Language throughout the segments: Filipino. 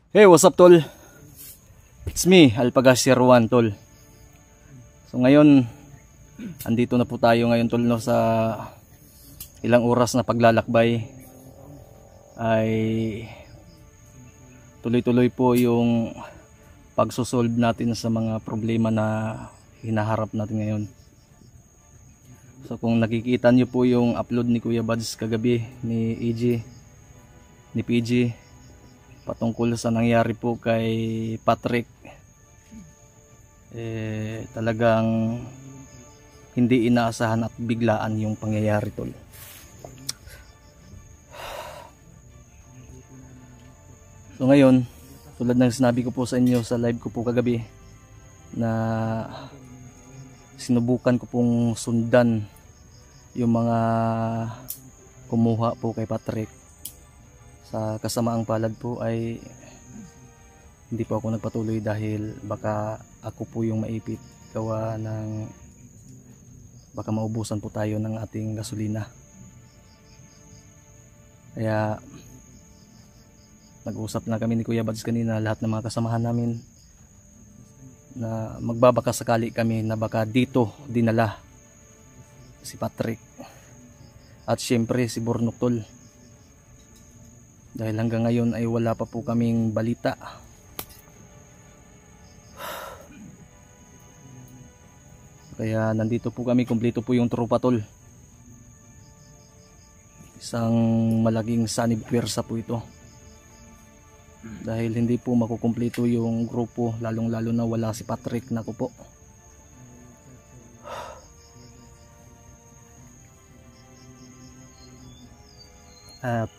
Hey, what's up tol? It's me, Alpagas01 tol. So ngayon, andito na po tayo ngayon tol, no, sa ilang oras na paglalakbay. Ay tuloy-tuloy po yung pagsosolve natin sa mga problema na hinaharap natin ngayon. So kung nakikita nyo po yung upload ni Kuya Buds kagabi, ni EG, ni PG, patungkol sa nangyari po kay Patrick, talagang hindi inaasahan at biglaan yung pangyayari tol. So ngayon, tulad ng sinabi ko po sa inyo sa live ko po kagabi, na sinubukan ko pong sundan yung mga kumuha po kay Patrick. Sa kasamaang palad po ay hindi po ako nagpatuloy dahil baka ako po yung maipit, gawa ng baka maubusan po tayo ng ating gasolina. Kaya nag-usap na kami ni Kuya Buds kanina, lahat ng mga kasamahan namin, na magbabaka sakali kami na baka dito dinala si Patrick at syempre si Bornok tol. Dahil hanggang ngayon ay wala pa po kaming balita. Kaya nandito po kami, kumpleto po yung tropa tol. Isang malaking sanib pwersa po ito. Dahil hindi po makukumpleto yung grupo, lalong lalo na wala si Patrick, nako po. At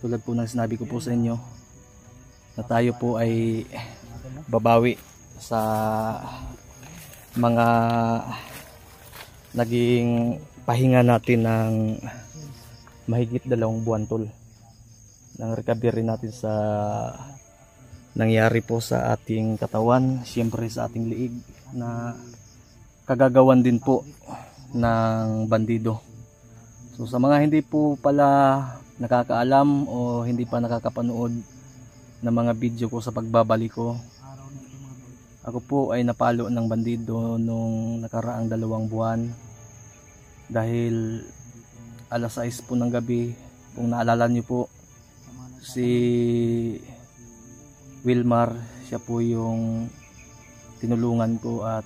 tulad po ng sinabi ko po sa inyo, na tayo po ay babawi sa mga naging pahinga natin ng mahigit 2 buwan tol, ng recovery natin sa nangyari po sa ating katawan, siyempre sa ating liig, na kagagawan din po ng bandido. So sa mga hindi po pala nakakaalam o hindi pa nakakapanood ng mga video ko sa pagbabalik ko, ako po ay napalo ng bandido nung nakaraang 2 buwan. Dahil alas 6 po ng gabi, kung naalala nyo po, si Wilmar, siya po yung tinulungan ko, at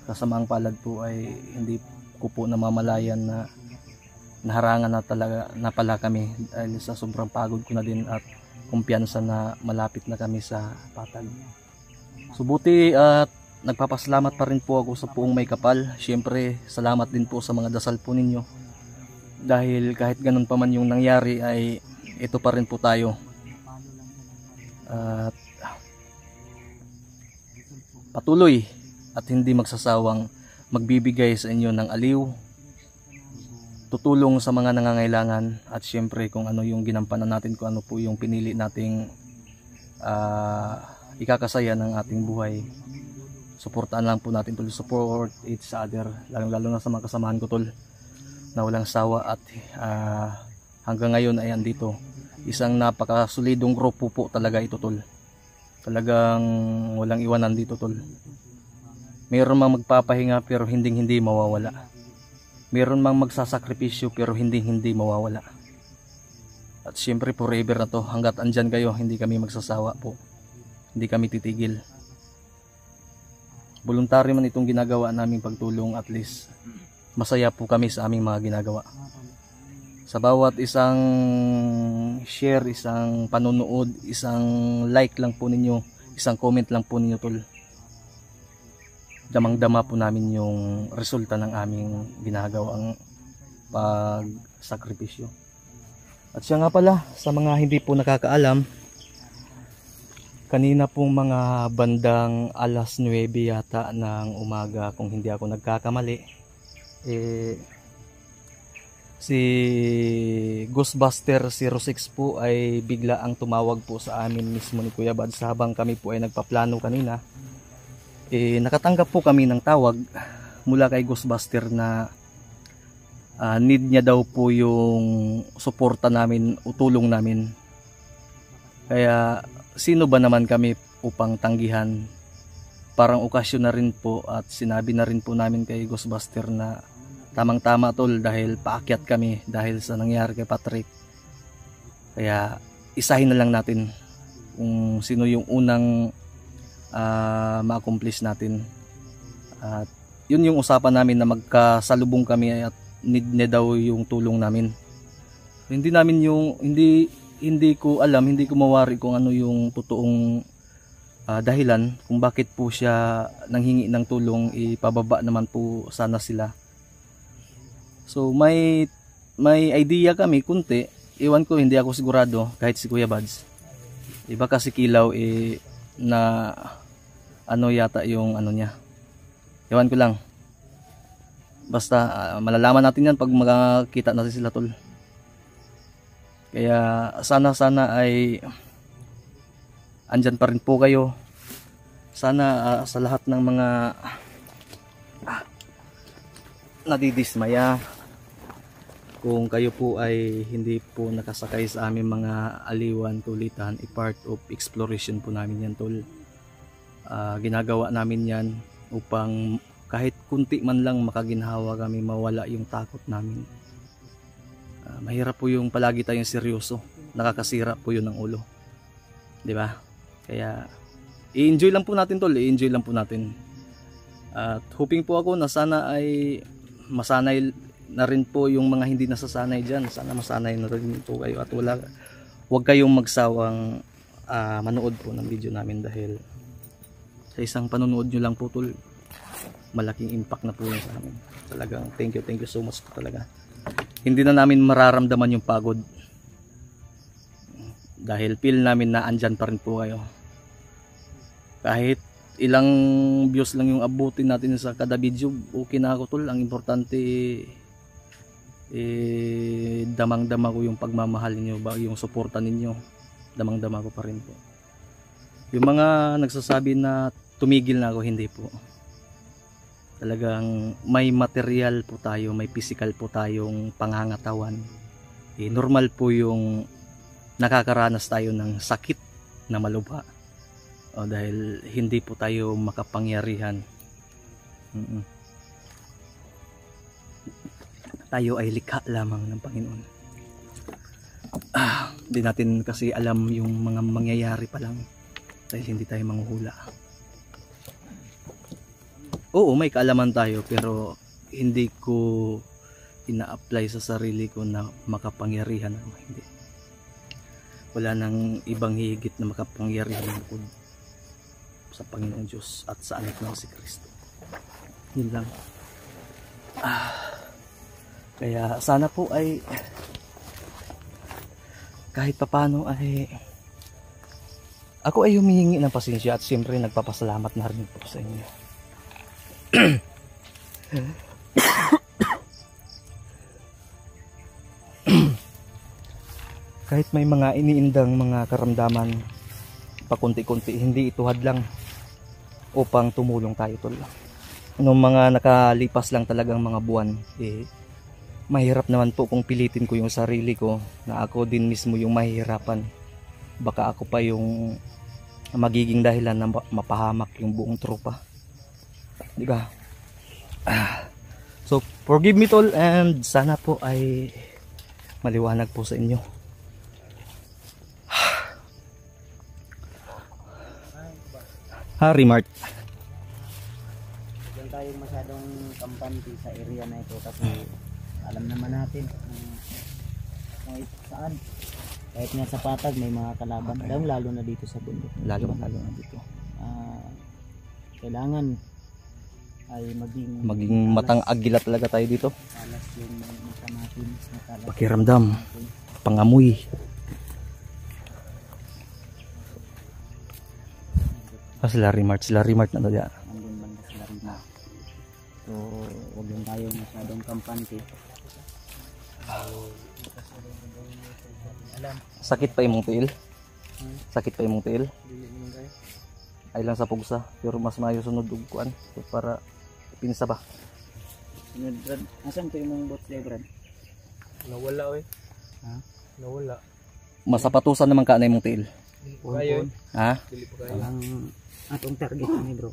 kasamaang palad po ay hindi ko po namamalayan na naharangan na pala kami dahil sa sobrang pagod ko na din at kumpiyansa na malapit na kami sa patag. Subuti at nagpapasalamat pa rin po ako sa Puong May Kapal. Siyempre salamat din po sa mga dasal po ninyo, dahil kahit ganun pa man yung nangyari ay ito pa rin po tayo, at patuloy at hindi magsasawang magbibigay sa inyo ng aliw, tutulong sa mga nangangailangan, at syempre kung ano yung ginampanan natin, kung ano po yung pinili nating ikakasaya ng ating buhay, suportaan lang po natin tol, support each other, lalo na sa mga kasamahan ko tol, na walang sawa at hanggang ngayon ay andito. Isang napakasolidong grupo po talaga ito tol, talagang walang iwanan dito tol. Mayroon mang magpapahinga pero hindi mawawala. Mayroon mang magsasakripisyo pero hindi mawawala. At syempre forever na to, hanggat andyan kayo hindi kami magsasawa po, hindi kami titigil. Voluntary man itong ginagawa naming pagtulong, at least masaya po kami sa aming mga ginagawa. Sa bawat isang share, isang panonood, isang like lang po ninyo, isang comment lang po ninyo tol, damang-dama po namin yung resulta ng aming ginagawang pagsakripisyo. At siya nga pala, sa mga hindi po nakakaalam, kanina pong mga bandang alas 9 yata ng umaga, kung hindi ako nagkakamali, si Ghostbuster 06 po ay bigla ang tumawag po sa amin mismo ni Kuya Buds habang kami po ay nagpaplano kanina. Nakatanggap po kami ng tawag mula kay Ghostbuster na need niya daw po yung suporta namin o tulong namin Kaya sino ba naman kami upang tanggihan? Parang okasyon na rin po at sinabi na rin po namin kay Ghostbuster na tamang-tama tol dahil paakyat kami dahil sa nangyari kay Patrick. Kaya isahin na lang natin kung sino yung unang ma-accomplish natin. At yun yung usapan namin na magkasalubong kami at need na daw yung tulong namin. Hindi ko alam, hindi ko mawari kung ano yung totoong dahilan kung bakit po siya nanghingi ng tulong. Ipababa naman po sana sila. So may idea kami kunti. Iwan ko, hindi ako sigurado kahit si Kuya Bads. Iba kasi Kilaw na ano yata yung ano niya. Iwan ko lang. Basta malalaman natin yan pag magkita natin sila tol. Kaya sana ay andyan pa rin po kayo. Sana sa lahat ng mga nadidismaya, kung kayo po ay hindi po nakasakay sa aming mga aliwan, kulitan, part of exploration po namin yan tol. Ginagawa namin yan upang kahit kunti man lang makaginhawa kami, mawala yung takot namin. Mahirap po yung palagi tayong seryoso, nakakasira po yun ng ulo, di ba? Kaya i-enjoy lang po natin tol, i-enjoy lang po natin. At hoping po ako na sana ay masanay na rin po yung mga hindi nasasanay dyan. Sana masanay na rin po kayo at huwag kayong magsawang manood po ng video namin dahil sa isang panonood nyo lang po tol, malaking impact na po yun sa amin. Talagang thank you so much po talaga. Hindi na namin mararamdaman yung pagod dahil feel namin na andyan pa rin po kayo. Kahit ilang views lang yung abutin natin sa kada video, okay na ako tol. Ang importante damang-dama ko yung pagmamahal niyo, yung suporta ninyo, damang-dama ko pa rin po. Yung mga nagsasabi na tumigil na ako, hindi po. Talagang may material po tayo, may physical po tayong pangangatawan. Normal po yung nakakaranas tayo ng sakit na malubha. Dahil hindi po tayo makapangyarihan. Tayo ay likha lamang ng Panginoon. Hindi natin kasi alam yung mga mangyayari pa lang dahil hindi tayo manghuhula. Oo, may kaalaman tayo pero hindi ko ina-apply sa sarili ko na makapangyarihan ako. Hindi. Wala nang ibang higit na makapangyarihan bukod sa Panginoon Diyos at sa anak ng si Kristo. Yun lang. Kaya sana po ay kahit papano ay ako ay humihingi ng pasensya at siyempre nagpapasalamat na rin po sa inyo. Kahit may mga iniindang mga karamdaman pakunti-kunti, hindi ito hadlang upang tumulong tayo tol. Noong mga nakalipas lang talagang mga buwan, mahirap naman po kung pilitin ko yung sarili ko na ako din mismo yung mahihirapan. Baka ako pa yung magiging dahilan na mapahamak yung buong tropa. Di ba? So forgive me tol, and sana po ay maliwanag po sa inyo. Mart. Diyan tayo masyadong kampante sa area na ito kasi alam naman natin kahit saan, kahit nga sa patag may mga kalaban, lalo na dito sa bundok, lalo na dito. Kailangan ay maging matang agila talaga tayo dito. Alas yung mata natin, pakiramdam, pangamoy. Sila Mart na dyan. Andun man sila Mart. So huwag lang tayo masyadong kampante. Sakit pa imong tiil? Sakit pa imong tiil? Ay lang sa pugsa, pero mas mayo sunod og kuan para pinsa ba. Brad, asan to imong bot day, Brad? Nawala oy. Ha? Nawala. Masapatusan naman ka na imong tiil. Pumpon. Ha? Ang atong target ni bro.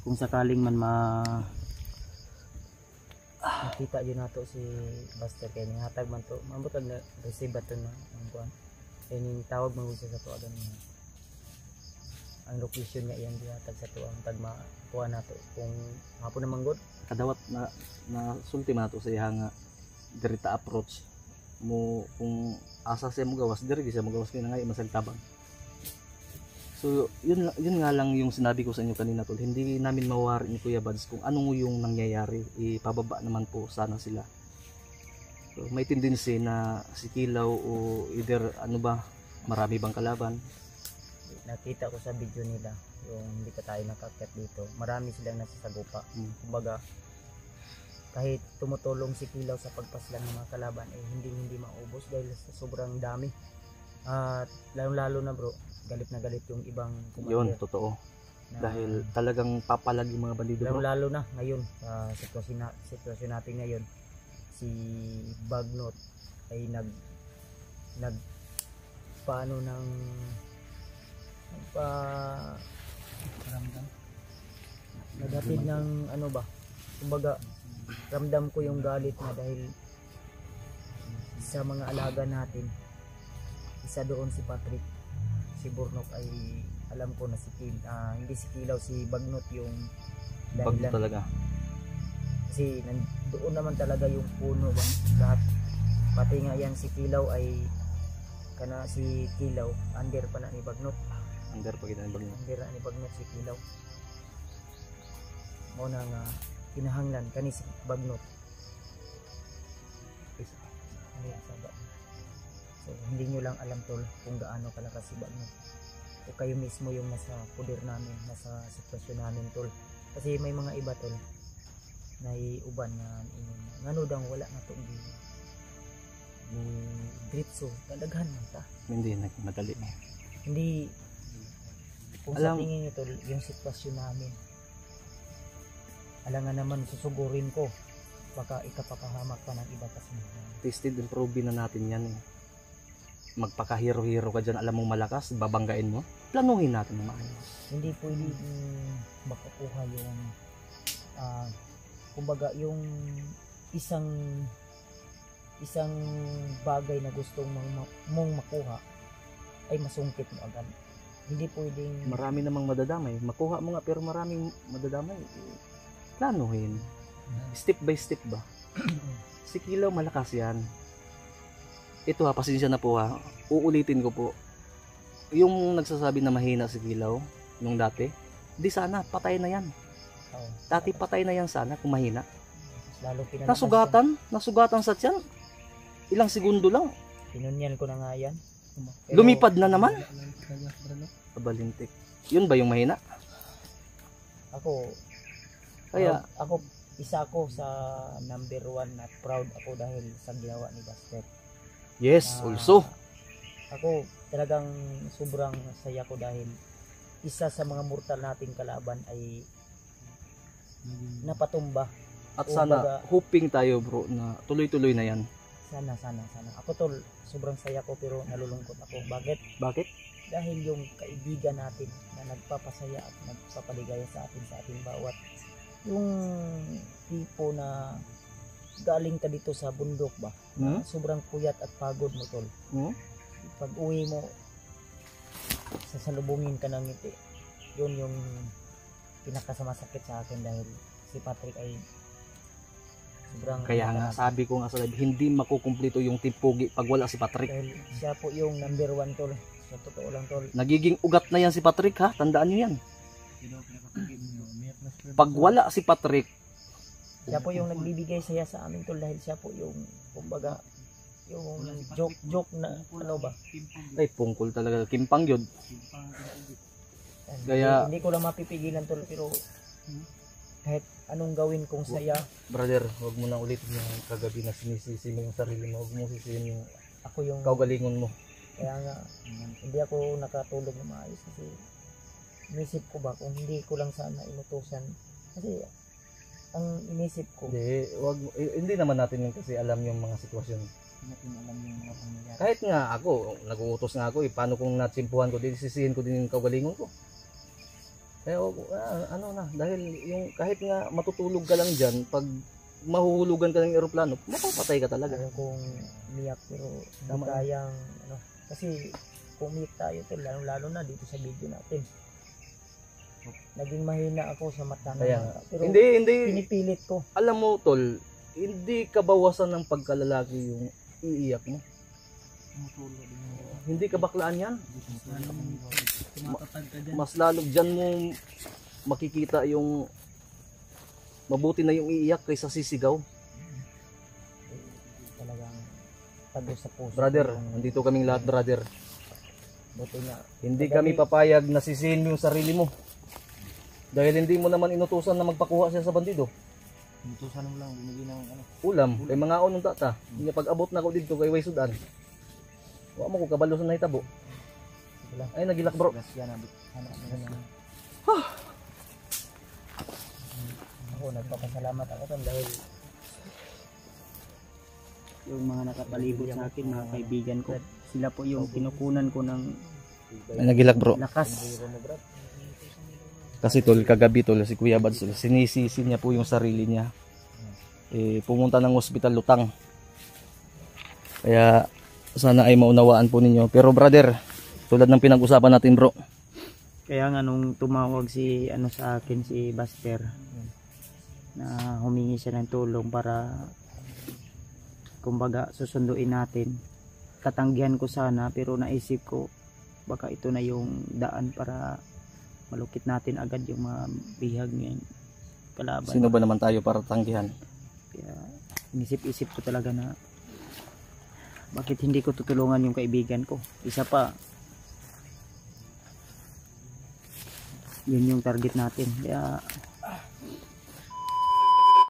Kung sakaling man makita yun nato si Buster kay ni hatag man to. Mambutag na receive baton na ang kuan. Kay ning tawag man sa to agan ang location nga iyang gihatag sa to ang tag makuha nato kung hapon na manggod Kadawat na sulti man nato sa iya nga dirita approach mo kung asa siya mo gawas diri siya mo gawas kay nga masagtabang. So yun nga lang yung sinabi ko sa inyo kanina tol, hindi namin mawari ni Kuya Bads kung anong yung nangyayari, ipababa naman po sana sila. So, may tendency na si Kilaw o either ano ba, marami bang kalaban? nakita ko sa video nila yung hindi ka tayo nakakyat dito, marami silang nasasagupa. Kumbaga kahit tumutulong si Kilaw sa pagpaslang ng mga kalaban hindi maubos dahil sa sobrang dami. At lalo na bro, galit na galit yung ibang Yun, totoo. Dahil talagang papalag yung mga bandido bro. Lalo na ngayon, sitwasyon natin ngayon, si Bagnot ay paano ng nagatid ng ano ba, kumbaga ramdam ko yung galit na dahil sa mga alaga natin, isa doon si Patrick, si Burnok ay alam ko na hindi si Kilaw, si Bagnot yung Bagnot talaga. Kasi doon naman talaga yung puno ba, lahat. Pati nga yan si Kilaw ay si Kilaw under pa na ni Bagnot. Under pa kita ni Bagnot. Under na ni Bagnot si Kilaw. Mo na nga kinahanglan kani si Bagnot. So hindi nyo lang alam tol kung gaano kalakas si Bagnot. O kayo mismo yung nasa poder namin, nasa sitwasyon namin tol. Kasi may mga iba tol na iuban nga ngano daw wala na to ni diretso kadaghan man ta. Hindi nagmadali. Hindi kung sa tingin nyo tol yung sitwasyon namin. Alangan naman susugurin ko baka ikapapahamak pa ng iba kasi tested and proven na natin yan eh. Magpakahiro-hiro ka dyan, alam mong malakas, babanggain mo, planuhin natin ng maayos. Hindi pwede makakuha yung kumbaga yung isang bagay na gustong mong makuha ay masungkit mo agad. Hindi pwedeng marami namang madadamay, makuha mo nga pero maraming madadamay, planuhin step by step ba. Si Kilaw malakas yan. Ito ha, pasensya na po ha, uulitin ko po yung nagsasabi na mahina si Kilaw nung dati, di sana patay na yan. Dati patay na yan sana kung mahina. Lalo nasugatan sa tiyan, ilang segundo lang pinunyan ko na nga yan. Pero, lumipad na naman. Balintik. Yun ba yung mahina? Kaya isa ako sa number 1 na proud ako dahil sa ginawa ni Buster. Yes, also. Ako talagang sobrang saya ko dahil isa sa mga mortal nating kalaban ay napatumba. At sana hoping tayo bro na tuloy-tuloy na yan. Sana. Ako tol, sobrang saya ko pero nalulungkot ako. Bakit? Dahil yung kaibigan natin na nagpapasaya at nagpapaligaya sa atin bawat yung tipo na galing ka dito sa bundok ba, sobrang puyat at pagod mo tol. Pag uwi mo, sasalubungin ka ng ngiti. Yun yung pinakasamasakit sa akin dahil si Patrick ay sobrang kaya nga sabi ko nga sa live, hindi makukumplito yung Team Pogi pag wala si Patrick. Dahil siya po yung number 1 tol. Sa totoo lang tol. Nagiging ugat na yan si Patrick ha, tandaan niyo yan. Pag wala si Patrick, siya po yung nagbibigay saya sa amin tol dahil siya po yung kumbaga yung joke na ano ba? Ay pungkol talaga, kimpang yun. Kaya hindi ko na mapipigilan tol pero kahit anong gawin kong saya. Brother, huwag mo na ulit yung kagabi na sinisisi mo yung sarili mo, huwag mo sisihin yung ako yung kaugalingon mo. Kaya nga hindi ako nakatulog na maayos kasi inisip ko ba kung hindi ko lang sana inutusan kasi ang inisip ko. Hindi naman natin yun kasi alam yung mga sitwasyon. Hindi natin alam yung mga pangyayari. Kahit nga ako, nag-uutos nga ako paano kung natsimpuhan ko din, sisihin ko din yung kagalingon ko. Ano na, dahil yung kahit nga matutulog ka lang dyan, pag mahuhulugan ka ng eroplano, mapapatay ka talaga. Ayaw kong umiyak pero hindi kayang, kasi kung umiyak tayo, lalo na dito sa video natin. Naging mahina ako sa mata ng mata. Pero hindi. Pinipilit ko. Alam mo, tol, hindi kabawasan ng pagkalalaki yung iiyak mo. Hindi ka baklaan yan. Mas lalo dyan mo makikita yung mabuti na yung iiyak kaysa sisigaw. Talagang tago sa puso. Brother, nandito kaming lahat, brother. Buti nga. Hindi kami papayag na sisihin mo yung sarili mo. Dahil hindi mo naman inutusan na magpakuha siya sa bandido. Inutusan mo lang, bumili ng Ulam, kay mga unong tata. Hindi pag abot na ako dito kay Waysudan. Wa mo ko kabalo sa nahitabo. Ay nagilak bro. Ako nagpapasalamat ako tan dahil yung mga nakapalibot sa akin, mga kaibigan ko, sila po yung kinukunan ko ng Ay nagilak bro. lakas. Kasi tol, kagabi tol, si Kuya Bads, sinisisi niya po yung sarili niya. Pumunta ng ospital lutang. Kaya sana ay maunawaan po ninyo. Pero brother, tulad ng pinag-usapan natin bro. Kaya nga nung tumawag si sa akin si Buster na humingi siya ng tulong para kumbaga susunduin natin. Tatanggihan ko sana pero naisip ko baka ito na yung daan para malukit natin agad yung mga bihag ng kalaban. Sino ba naman tayo para tanggihan? Kaya inisip-isip ko talaga na bakit hindi ko tutulungan yung kaibigan ko. Isa pa, yun yung target natin. Kaya